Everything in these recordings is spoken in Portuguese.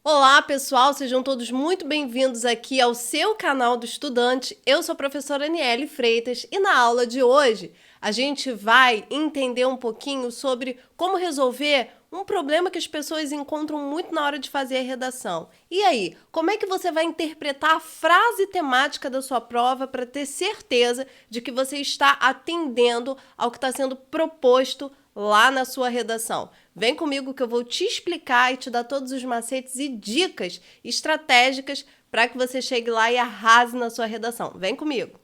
Olá, pessoal, sejam todos muito bem-vindos aqui ao seu canal do estudante. Eu sou a professora Aniele Freitas e na aula de hoje a gente vai entender um pouquinho sobre como resolver um problema que as pessoas encontram muito na hora de fazer a redação. E aí, como é que você vai interpretar a frase temática da sua prova para ter certeza de que você está atendendo ao que está sendo proposto lá na sua redação? Vem comigo que eu vou te explicar e te dar todos os macetes e dicas estratégicas para que você chegue lá e arrase na sua redação. Vem comigo!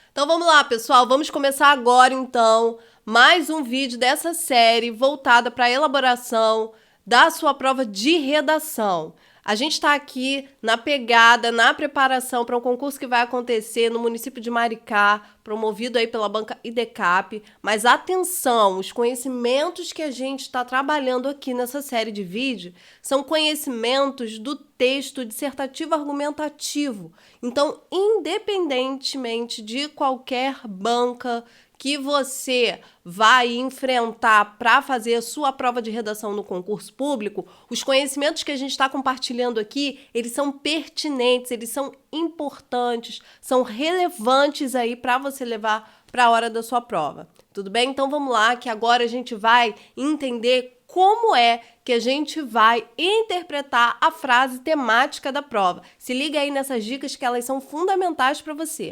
Então vamos lá, pessoal, vamos começar agora então mais um vídeo dessa série voltada para a elaboração da sua prova de redação. A gente está aqui na pegada, na preparação para um concurso que vai acontecer no município de Maricá, promovido aí pela banca IDECAP. Mas atenção, os conhecimentos que a gente está trabalhando aqui nessa série de vídeo são conhecimentos do texto dissertativo argumentativo. Então, independentemente de qualquer banca que você vai enfrentar para fazer a sua prova de redação no concurso público, os conhecimentos que a gente está compartilhando aqui, eles são pertinentes, eles são importantes, são relevantes aí para você levar para a hora da sua prova. Tudo bem? Então vamos lá, que agora a gente vai entender como é que a gente vai interpretar a frase temática da prova. Se liga aí nessas dicas que elas são fundamentais para você.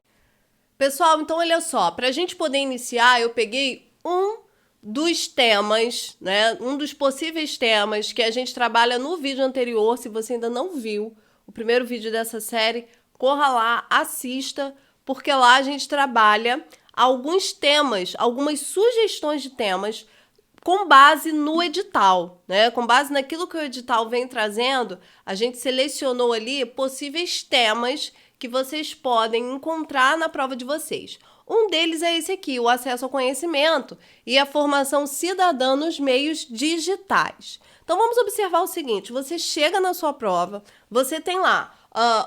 Pessoal, então olha só, para a gente poder iniciar, eu peguei um dos temas, né, um dos possíveis temas que a gente trabalha no vídeo anterior. Se você ainda não viu o primeiro vídeo dessa série, corra lá, assista, porque lá a gente trabalha alguns temas, algumas sugestões de temas com base no edital, né? Com base naquilo que o edital vem trazendo, a gente selecionou ali possíveis temas que vocês podem encontrar na prova de vocês. Um deles é esse aqui, o acesso ao conhecimento e a formação cidadã nos meios digitais. Então vamos observar o seguinte, você chega na sua prova, você tem lá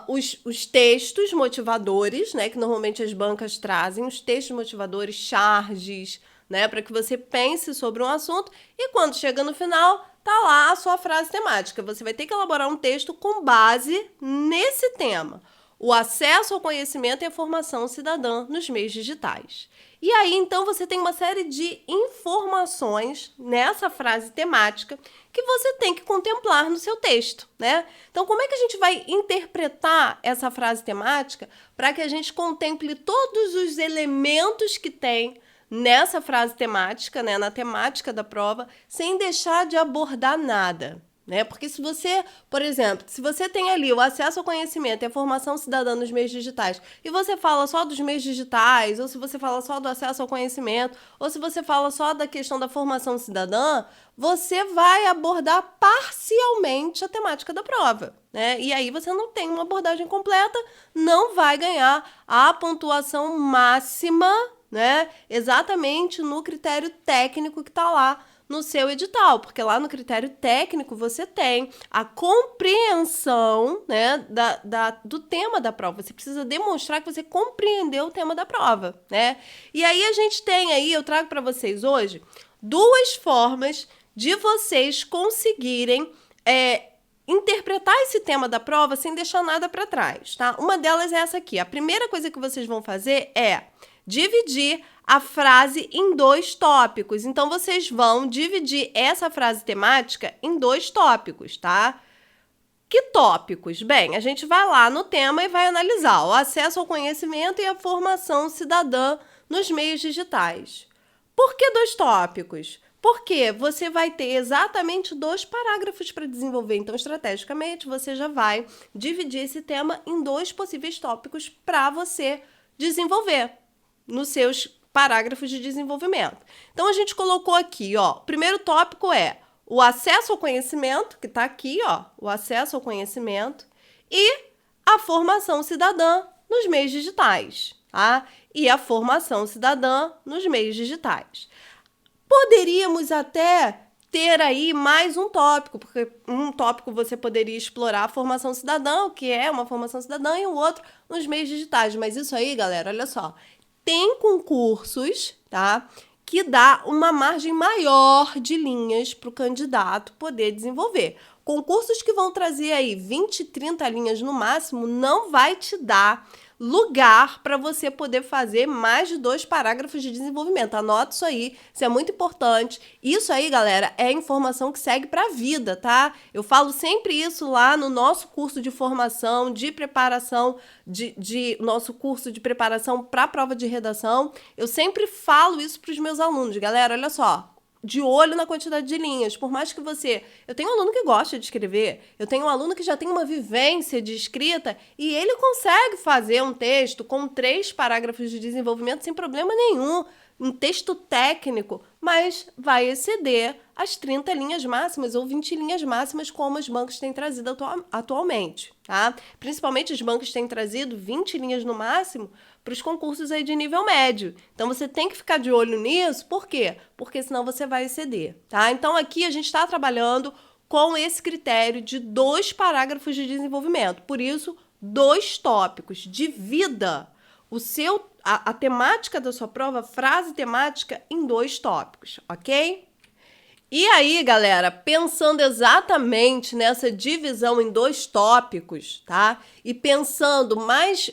os textos motivadores, né, que normalmente as bancas trazem, os textos motivadores, charges, né, para que você pense sobre um assunto, e quando chega no final, tá lá a sua frase temática. Você vai ter que elaborar um texto com base nesse tema. O acesso ao conhecimento e a formação cidadã nos meios digitais. E aí, então, você tem uma série de informações nessa frase temática que você tem que contemplar no seu texto, né? Então, como é que a gente vai interpretar essa frase temática para que a gente contemple todos os elementos que tem nessa frase temática, né, na temática da prova, sem deixar de abordar nada? Né? Porque se você, por exemplo, se você tem ali o acesso ao conhecimento e a formação cidadã nos meios digitais e você fala só dos meios digitais, ou se você fala só do acesso ao conhecimento, ou se você fala só da questão da formação cidadã, você vai abordar parcialmente a temática da prova, né? E aí você não tem uma abordagem completa, não vai ganhar a pontuação máxima, né? Exatamente no critério técnico que está lá no seu edital, porque lá no critério técnico você tem a compreensão, né, do tema da prova. Você precisa demonstrar que você compreendeu o tema da prova, né? E aí a gente tem aí, eu trago para vocês hoje, duas formas de vocês conseguirem interpretar esse tema da prova sem deixar nada para trás, tá? Uma delas é essa aqui. A primeira coisa que vocês vão fazer é dividir a frase em dois tópicos. Então, vocês vão dividir essa frase temática em dois tópicos, tá? Que tópicos? Bem, a gente vai lá no tema e vai analisar o acesso ao conhecimento e a formação cidadã nos meios digitais. Por que dois tópicos? Porque você vai ter exatamente 2 parágrafos para desenvolver. Então, estrategicamente, você já vai dividir esse tema em 2 possíveis tópicos para você desenvolver nos seus parágrafos de desenvolvimento. Então, a gente colocou aqui, ó, o primeiro tópico é o acesso ao conhecimento, que está aqui, ó, o acesso ao conhecimento e a formação cidadã nos meios digitais, tá? E a formação cidadã nos meios digitais. Poderíamos até ter aí mais um tópico, porque um tópico você poderia explorar a formação cidadã, o que é uma formação cidadã, e o outro nos meios digitais. Mas isso aí, galera, olha só, tem concursos, tá, que dá uma margem maior de linhas para o candidato poder desenvolver. Concursos que vão trazer aí 20, 30 linhas no máximo não vai te dar lugar para você poder fazer mais de 2 parágrafos de desenvolvimento. Anota isso aí, isso é muito importante. Isso aí, galera, é informação que segue para a vida, tá? Eu falo sempre isso lá no nosso curso de formação, de preparação, nosso curso de preparação para a prova de redação. Eu sempre falo isso para os meus alunos. Galera, olha só. De olho na quantidade de linhas, por mais que você... Eu tenho um aluno que gosta de escrever, eu tenho um aluno que já tem uma vivência de escrita e ele consegue fazer um texto com 3 parágrafos de desenvolvimento sem problema nenhum, um texto técnico, mas vai exceder as 30 linhas máximas ou 20 linhas máximas como os bancos têm trazido atualmente, tá? Principalmente os bancos têm trazido 20 linhas no máximo para os concursos aí de nível médio. Então, você tem que ficar de olho nisso. Por quê? Porque senão você vai exceder, tá? Então, aqui a gente está trabalhando com esse critério de 2 parágrafos de desenvolvimento. Por isso, 2 tópicos. Divida a temática da sua prova, frase temática, em 2 tópicos, ok? E aí, galera, pensando exatamente nessa divisão em 2 tópicos, tá? E pensando mais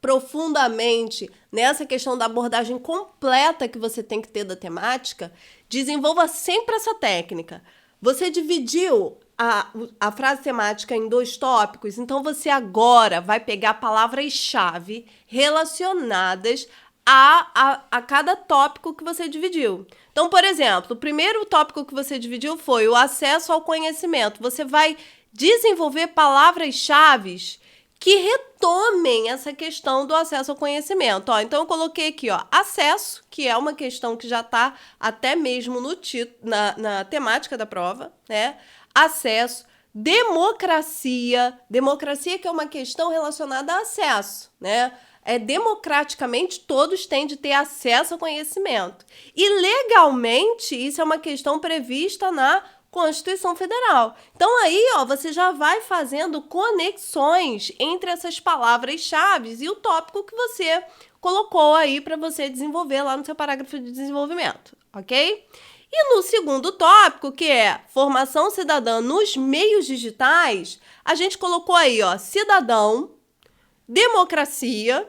profundamente nessa questão da abordagem completa que você tem que ter da temática, desenvolva sempre essa técnica. Você dividiu a frase temática em 2 tópicos, então você agora vai pegar palavras-chave relacionadas a cada tópico que você dividiu. Então, por exemplo, o primeiro tópico que você dividiu foi o acesso ao conhecimento. Você vai desenvolver palavras-chave que retomem essa questão do acesso ao conhecimento. Então, eu coloquei aqui, acesso, que é uma questão que já está até mesmo no na temática da prova, né? Acesso, democracia que é uma questão relacionada a acesso, né? Democraticamente, todos têm de ter acesso ao conhecimento. E legalmente, isso é uma questão prevista na Constituição Federal. Então, aí, você já vai fazendo conexões entre essas palavras-chave e o tópico que você colocou aí para você desenvolver lá no seu parágrafo de desenvolvimento, ok? E no segundo tópico, que é formação cidadã nos meios digitais, a gente colocou aí, cidadão, democracia,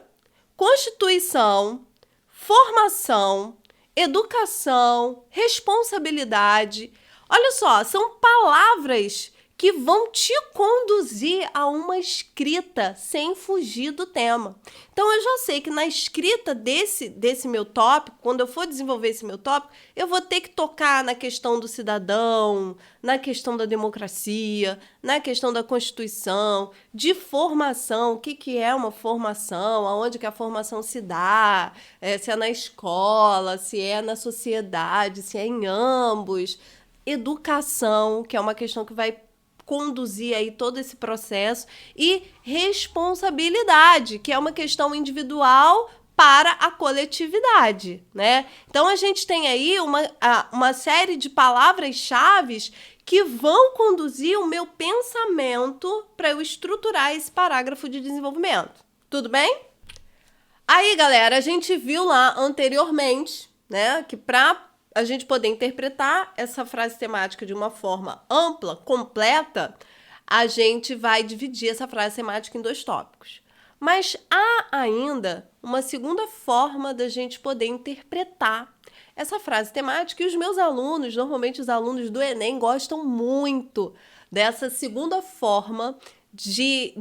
Constituição, formação, educação, responsabilidade. Olha só, são palavras que vão te conduzir a uma escrita sem fugir do tema. Então, eu já sei que na escrita desse meu tópico, quando eu for desenvolver esse meu tópico, eu vou ter que tocar na questão do cidadão, na questão da democracia, na questão da Constituição, de formação, o que é uma formação, aonde que a formação se dá, se é na escola, se é na sociedade, se é em ambos. Educação, que é uma questão que vai conduzir aí todo esse processo, e responsabilidade, que é uma questão individual para a coletividade, né? Então, a gente tem aí uma série de palavras-chave que vão conduzir o meu pensamento para eu estruturar esse parágrafo de desenvolvimento. Tudo bem? Aí, galera, a gente viu lá anteriormente, né, que para a gente poder interpretar essa frase temática de uma forma ampla, completa, a gente vai dividir essa frase temática em 2 tópicos. Mas há ainda uma segunda forma da gente poder interpretar essa frase temática, e os meus alunos, normalmente os alunos do Enem, gostam muito dessa segunda forma de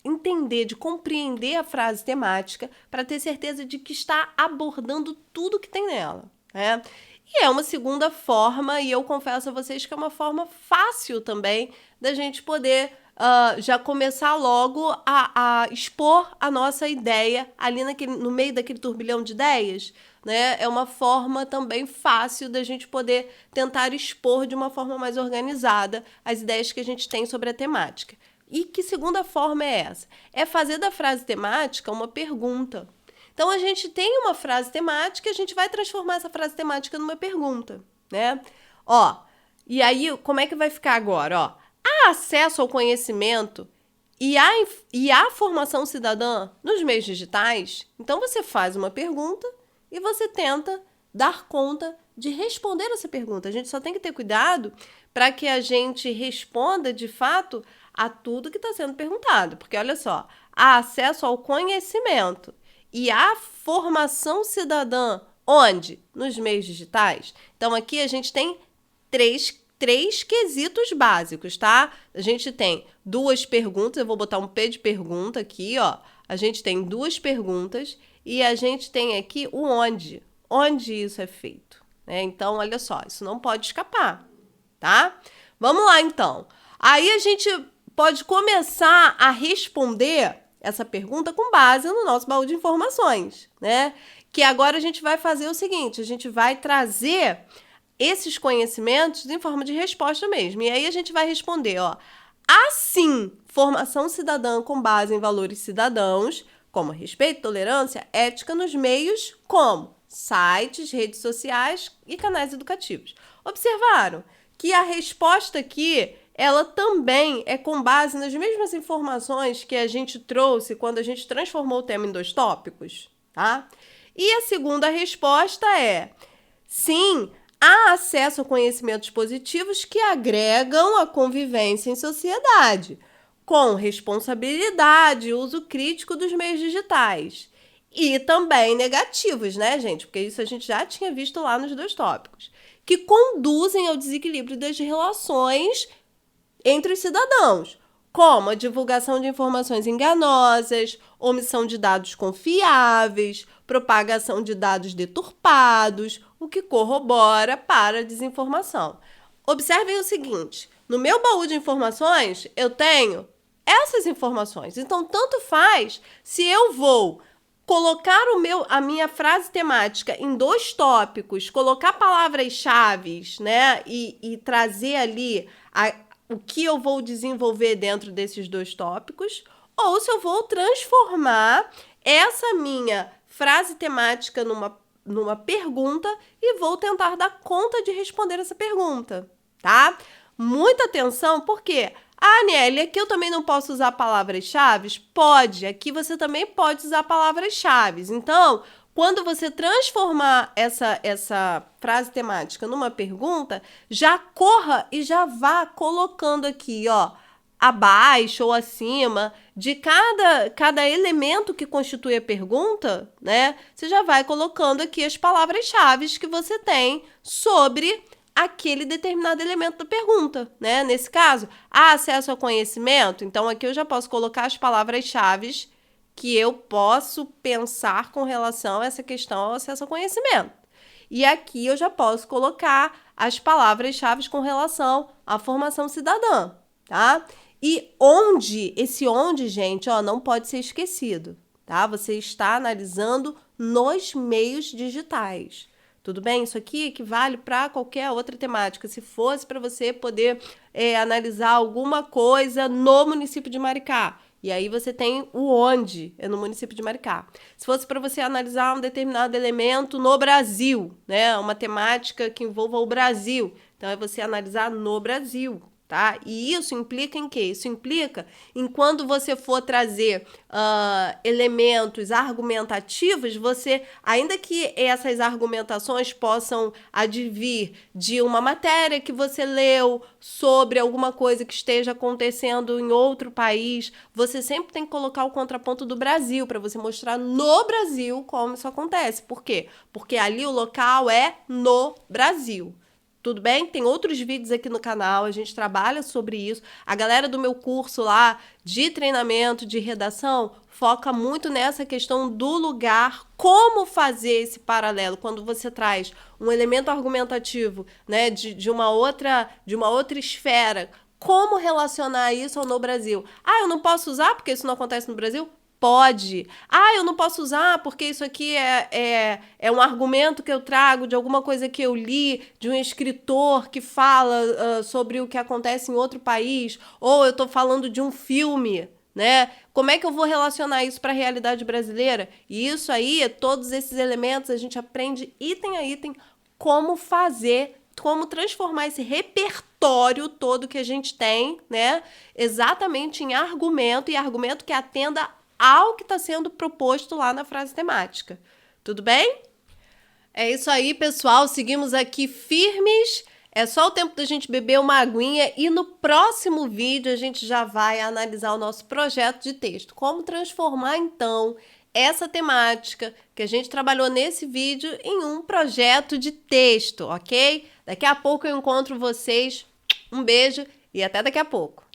entender, de compreender a frase temática para ter certeza de que está abordando tudo que tem nela. E é uma segunda forma, e eu confesso a vocês que é uma forma fácil também da gente poder já começar logo a expor a nossa ideia ali no meio daquele turbilhão de ideias, né? É uma forma também fácil da gente poder tentar expor de uma forma mais organizada as ideias que a gente tem sobre a temática. E que segunda forma é essa? É fazer da frase temática uma pergunta. Então, a gente tem uma frase temática e a gente vai transformar essa frase temática numa pergunta, né? E aí, como é que vai ficar agora? Há acesso ao conhecimento e há formação cidadã nos meios digitais? Então, você faz uma pergunta e você tenta dar conta de responder essa pergunta. A gente só tem que ter cuidado para que a gente responda, de fato, a tudo que está sendo perguntado. Porque, olha só, há acesso ao conhecimento e à formação cidadã. Onde? Nos meios digitais. Então, aqui a gente tem três quesitos básicos, tá? A gente tem 2 perguntas, eu vou botar um P de pergunta aqui, ó. A gente tem 2 perguntas e a gente tem aqui o onde. Onde isso é feito, né? Então, olha só, isso não pode escapar, tá? Vamos lá, então. Aí a gente pode começar a responder essa pergunta com base no nosso baú de informações, né? Que agora a gente vai fazer o seguinte, a gente vai trazer esses conhecimentos em forma de resposta mesmo. E aí a gente vai responder, ó, assim, formação cidadã com base em valores cidadãos, como respeito, tolerância, ética nos meios, como sites, redes sociais e canais educativos. Observaram que a resposta aqui, ela também é com base nas mesmas informações que a gente trouxe quando a gente transformou o tema em 2 tópicos, tá? E a segunda resposta é, sim, há acesso a conhecimentos positivos que agregam a convivência em sociedade, com responsabilidade e uso crítico dos meios digitais. E também negativos, né, gente? Porque isso a gente já tinha visto lá nos 2 tópicos, que conduzem ao desequilíbrio das relações entre os cidadãos, como a divulgação de informações enganosas, omissão de dados confiáveis, propagação de dados deturpados, o que corrobora para a desinformação. Observem o seguinte, no meu baú de informações, eu tenho essas informações. Então, tanto faz se eu vou colocar a minha frase temática em 2 tópicos, colocar palavras-chave, né, e trazer ali o que eu vou desenvolver dentro desses 2 tópicos, ou se eu vou transformar essa minha frase temática numa pergunta e vou tentar dar conta de responder essa pergunta, tá? Muita atenção, porque Aniele, aqui eu também não posso usar palavras-chave? Pode, aqui você também pode usar palavras-chave. Então, quando você transformar essa frase temática numa pergunta, já corra e já vá colocando aqui, ó, abaixo ou acima de cada elemento que constitui a pergunta, né? Você já vai colocando aqui as palavras-chave que você tem sobre aquele determinado elemento da pergunta, né? Nesse caso, há acesso ao conhecimento? Então, aqui eu já posso colocar as palavras-chave que eu posso pensar com relação a essa questão ao acesso ao conhecimento. E aqui eu já posso colocar as palavras-chave com relação à formação cidadã, tá? E esse onde, gente, ó, não pode ser esquecido, tá? Você está analisando nos meios digitais. Tudo bem? Isso aqui equivale para qualquer outra temática. Se fosse para você poder analisar alguma coisa no município de Maricá, e aí você tem o onde, é no município de Maricá. Se fosse para você analisar um determinado elemento no Brasil, né? Uma temática que envolva o Brasil, então é você analisar no Brasil, tá? E isso implica em quê? Isso implica em quando você for trazer elementos argumentativos, você, ainda que essas argumentações possam advir de uma matéria que você leu sobre alguma coisa que esteja acontecendo em outro país, você sempre tem que colocar o contraponto do Brasil, para você mostrar no Brasil como isso acontece. Por quê? Porque ali o local é no Brasil. Tudo bem? Tem outros vídeos aqui no canal, a gente trabalha sobre isso. A galera do meu curso lá de treinamento de redação foca muito nessa questão do lugar, como fazer esse paralelo quando você traz um elemento argumentativo, né, de uma outra esfera. Como relacionar isso ao no Brasil? Ah, eu não posso usar porque isso não acontece no Brasil? Pode. Ah, eu não posso usar porque isso aqui é um argumento que eu trago de alguma coisa que eu li, de um escritor que fala sobre o que acontece em outro país, ou eu estou falando de um filme, né? Como é que eu vou relacionar isso para a realidade brasileira? E isso aí, todos esses elementos, a gente aprende item a item como fazer, como transformar esse repertório todo que a gente tem, né? Exatamente em argumento, e argumento que atenda ao que está sendo proposto lá na frase temática. Tudo bem? É isso aí, pessoal. Seguimos aqui firmes É só o tempo da gente beber uma aguinha e no próximo vídeo a gente já vai analisar o nosso projeto de texto. Como transformar, então, essa temática que a gente trabalhou nesse vídeo em um projeto de texto, ok? Daqui a pouco eu encontro vocês. Um beijo e até daqui a pouco.